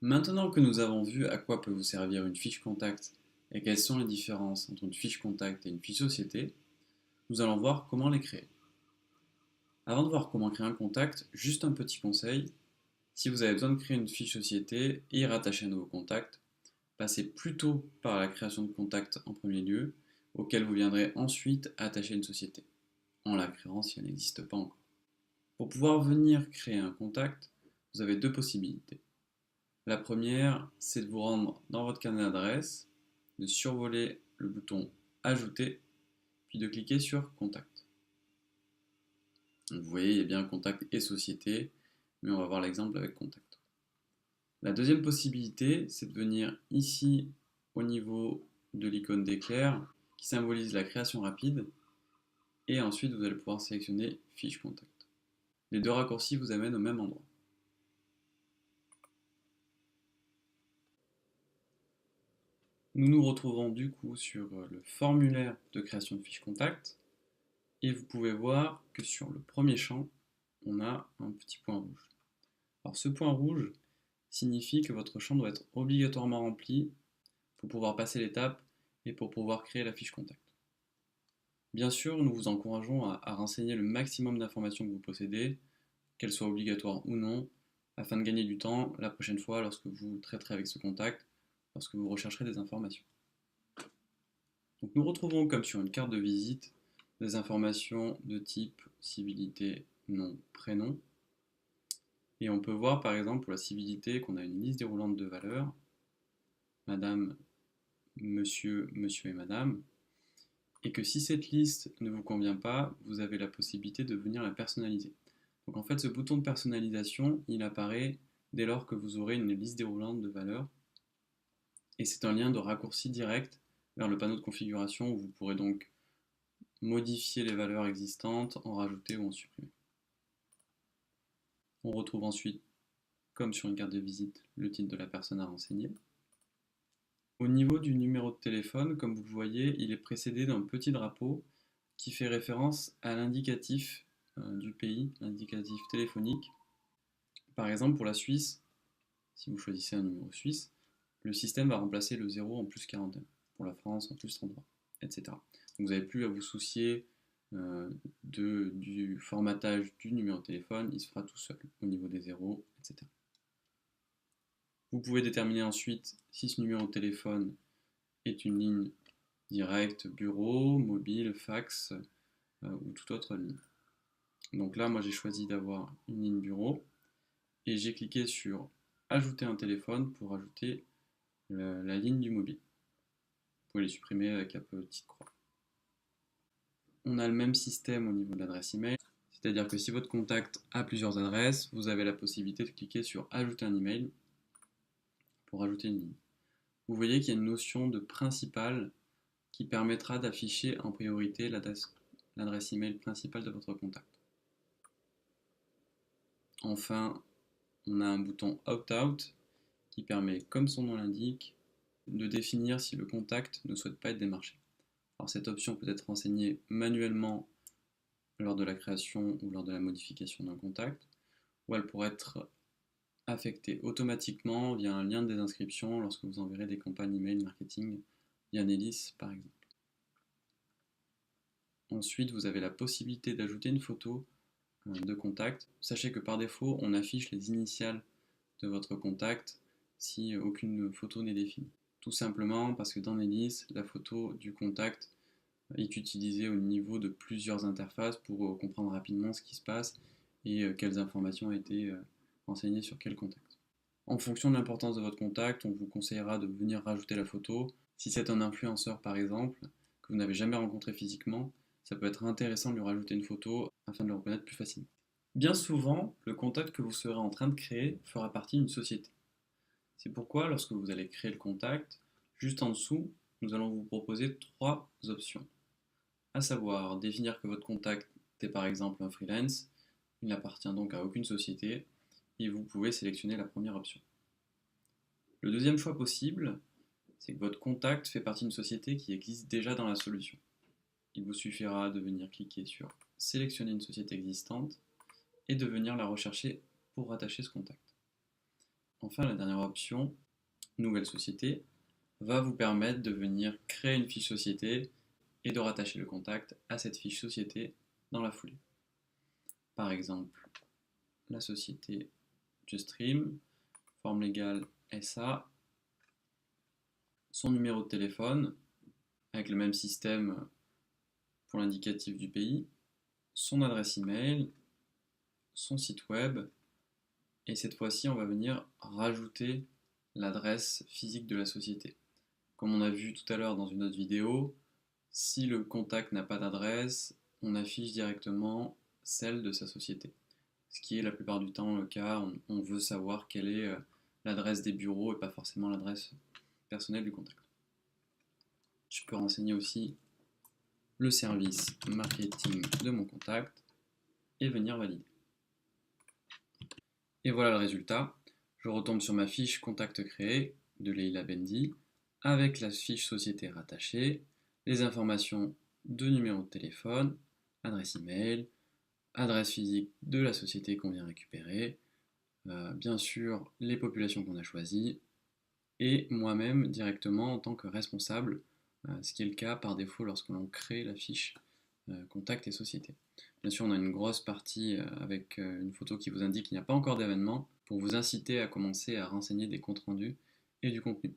Maintenant que nous avons vu à quoi peut vous servir une fiche contact et quelles sont les différences entre une fiche contact et une fiche société, nous allons voir comment les créer. Avant de voir comment créer un contact, juste un petit conseil, si vous avez besoin de créer une fiche société et y rattacher un nouveau contact, passez plutôt par la création de contact en premier lieu, auquel vous viendrez ensuite attacher une société, en la créant si elle n'existe pas encore. Pour pouvoir venir créer un contact, vous avez deux possibilités. La première, c'est de vous rendre dans votre carnet d'adresses, de survoler le bouton Ajouter, puis de cliquer sur Contact. Donc vous voyez, il y a bien Contact et Société, mais on va voir l'exemple avec Contact. La deuxième possibilité, c'est de venir ici au niveau de l'icône d'éclair qui symbolise la création rapide, et ensuite vous allez pouvoir sélectionner Fiche Contact. Les deux raccourcis vous amènent au même endroit. Nous nous retrouvons du coup sur le formulaire de création de fiche contact et vous pouvez voir que sur le premier champ, on a un petit point rouge. Alors ce point rouge signifie que votre champ doit être obligatoirement rempli pour pouvoir passer l'étape et pour pouvoir créer la fiche contact. Bien sûr, nous vous encourageons à renseigner le maximum d'informations que vous possédez, qu'elles soient obligatoires ou non, afin de gagner du temps la prochaine fois lorsque vous traiterez avec ce contact, lorsque vous rechercherez des informations. Donc nous retrouvons comme sur une carte de visite des informations de type civilité, nom, prénom. Et on peut voir par exemple pour la civilité qu'on a une liste déroulante de valeurs, madame, monsieur, monsieur et madame, et que si cette liste ne vous convient pas, vous avez la possibilité de venir la personnaliser. Donc en fait ce bouton de personnalisation, il apparaît dès lors que vous aurez une liste déroulante de valeurs, et c'est un lien de raccourci direct vers le panneau de configuration où vous pourrez donc modifier les valeurs existantes, en rajouter ou en supprimer. On retrouve ensuite, comme sur une carte de visite, le titre de la personne à renseigner. Au niveau du numéro de téléphone, comme vous le voyez, il est précédé d'un petit drapeau qui fait référence à l'indicatif du pays, l'indicatif téléphonique. Par exemple, pour la Suisse, si vous choisissez un numéro suisse, le système va remplacer le 0 en plus 41. Pour la France, en plus 33, etc. Donc vous n'avez plus à vous soucier du formatage du numéro de téléphone, il se fera tout seul au niveau des zéros, etc. Vous pouvez déterminer ensuite si ce numéro de téléphone est une ligne directe, bureau, mobile, fax ou toute autre ligne. Donc là, moi j'ai choisi d'avoir une ligne bureau et j'ai cliqué sur ajouter un téléphone pour ajouter la ligne du mobile. Vous pouvez les supprimer avec la petite croix. On a le même système au niveau de l'adresse email, c'est-à-dire que si votre contact a plusieurs adresses, vous avez la possibilité de cliquer sur ajouter un email pour ajouter une ligne. Vous voyez qu'il y a une notion de principal qui permettra d'afficher en priorité l'adresse email principale de votre contact. Enfin, on a un bouton Opt-out qui permet, comme son nom l'indique, de définir si le contact ne souhaite pas être démarché. Alors cette option peut être renseignée manuellement lors de la création ou lors de la modification d'un contact, ou elle pourrait être affectée automatiquement via un lien de désinscription lorsque vous enverrez des campagnes email marketing via Nelis par exemple. Ensuite, vous avez la possibilité d'ajouter une photo de contact. Sachez que par défaut, on affiche les initiales de votre contact si aucune photo n'est définie. Tout simplement parce que dans Nelis, la photo du contact est utilisée au niveau de plusieurs interfaces pour comprendre rapidement ce qui se passe et quelles informations ont été renseignées sur quel contact. En fonction de l'importance de votre contact, on vous conseillera de venir rajouter la photo. Si c'est un influenceur par exemple, que vous n'avez jamais rencontré physiquement, ça peut être intéressant de lui rajouter une photo afin de le reconnaître plus facilement. Bien souvent, le contact que vous serez en train de créer fera partie d'une société. C'est pourquoi, lorsque vous allez créer le contact, juste en dessous, nous allons vous proposer trois options. À savoir, définir que votre contact est par exemple un freelance, il n'appartient donc à aucune société, et vous pouvez sélectionner la première option. Le deuxième choix possible, c'est que votre contact fait partie d'une société qui existe déjà dans la solution. Il vous suffira de venir cliquer sur sélectionner une société existante et de venir la rechercher pour rattacher ce contact. Enfin, la dernière option, Nouvelle société, va vous permettre de venir créer une fiche société et de rattacher le contact à cette fiche société dans la foulée. Par exemple, la société Justream, forme légale SA, son numéro de téléphone, avec le même système pour l'indicatif du pays, son adresse email, son site web, et cette fois-ci on va venir rajouter l'adresse physique de la société. Comme on a vu tout à l'heure dans une autre vidéo, si le contact n'a pas d'adresse, on affiche directement celle de sa société. Ce qui est la plupart du temps le cas, on veut savoir quelle est l'adresse des bureaux et pas forcément l'adresse personnelle du contact. Je peux renseigner aussi le service marketing de mon contact et venir valider. Et voilà le résultat. Je retombe sur ma fiche contact créé de Leila Bendi avec la fiche société rattachée, les informations de numéro de téléphone, adresse email, adresse physique de la société qu'on vient récupérer, bien sûr les populations qu'on a choisies, et moi-même directement en tant que responsable, ce qui est le cas par défaut lorsque l'on crée la fiche contact et société. Bien sûr, on a une grosse partie avec une photo qui vous indique qu'il n'y a pas encore d'événement pour vous inciter à commencer à renseigner des comptes rendus et du contenu.